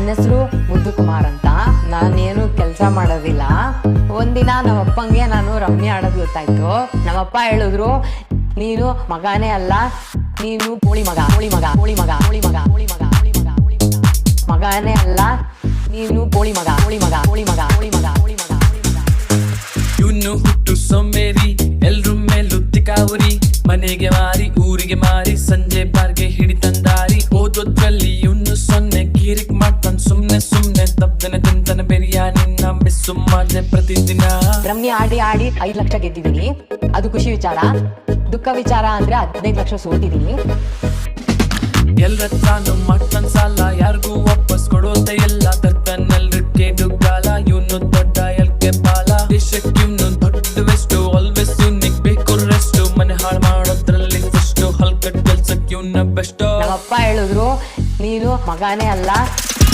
ನನ್ನ ಹೆಸರು ಮುದ್ದು ಕುಮಾರ್ ಅಂತ. ನಾನೇನು ಕೆಲಸ ಮಾಡೋದಿಲ್ಲ. ಒಂದಿನ ನಮ್ಮಪ್ಪಂಗೆ ನಾನು ರಮ್ಮಿ ಆಡೋದು ಗೊತ್ತಾಯ್ತು. ನಮ್ಮಪ್ಪ ಹೇಳಿದ್ರು, ನೀನು ಮಗನೇ ಅಲ್ಲ, ನೀನು ಕೋಳಿ ಮಗ, ಕೋಳಿ ಮಗ, ಕೋಳಿ ಮಗ, ಕೋಳಿ ಮಗ, ಕೋಳಿ ಮಗ, ಕೋಳಿ ಮಗ, ಕೋಳಿ ಮಗ, ಮಗನೇ ಅಲ್ಲ, ನೀನು ಕೋಳಿ ಮಗ, ಕೋಳಿ ಮಗ, ಕೋಳಿ ಮಗ, ಕೋಳಿ ಮಗ, ಕೋಳಿ ಮಗ, ಕೋಳಿ ಮಗ. ಇನ್ನು ಹುಟ್ಟು ಸೋಮೇರಿ, ಎಲ್ರು ಮೇಲೂ ತಿಕಾವುರಿ, ಮನೆಗೆ ಮಾರಿ ಊರಿಗೆ ಮಾರಿ ಸಂಜೆ ಬಾರ್ಗೆ ಹಿಡಿತಂದಾರಿ. ಓದೋದ್ರಲ್ಲಿ ಇನ್ನು ಸೊನ್ನೆ ಕಿರಿಕ್ ಮಾಡ್ತಾನ ಸುಮ್ನೆ ಸುಮ್ನೆ, ತಪ್ಪನೆ ತಿಂತಾನ ಬಿರಿಯಾನಿ ಬಿಸ್ಸು ಮಾಡ್ದೆ ಪ್ರತಿದಿನ. ರಮ್ಮಿ ಆಡಿ ಆಡಿ 5 ಲಕ್ಷ ಗೆದ್ದಿದ್ದೀನಿ, ಅದು ಖುಷಿ ವಿಚಾರ. ದುಃಖ ವಿಚಾರ ಅಂದ್ರೆ 15 ಲಕ್ಷ ಸೋತಿದ್ದೀನಿ. ಎಲ್ರತ್ರಾನು ಮಾಡ್ತಾನ ಸಾಲ, ಯಾರಿಗೂ ವಾಪಸ್ ಕೊಡೋದೇ ಇಲ್ಲ, ತರ್ತಾನೆಲ್ರಿಗೆ ದುಗ್ಗಾಲ. ಇವನು ದೊಡ್ಡ ಎಲ್ಕೆ ಬಾಲ, ದೇಶಕ್ಕೆ ಇವನು ದೊಡ್ಡ ವೆಸ್ಟು, ಆಲ್ವೇಸ್ ಇವ್ನಿಗ್ ಬೇಕು ರೆಸ್ಟು, ಮನೆ ಹಾಳು ಮಾಡೋದ್ರಲ್ಲಿ ಫಸ್ಟು, ಹಲ್ಕಟ್ ಕೆಲ್ಸಕ್ಕೆ ಇವನ ಬೆಸ್ಟು. ನಮ್ಮಪ್ಪ ಹೇಳಿದ್ರು, ನೀನು ಮಗನೇ ಅಲ್ಲ,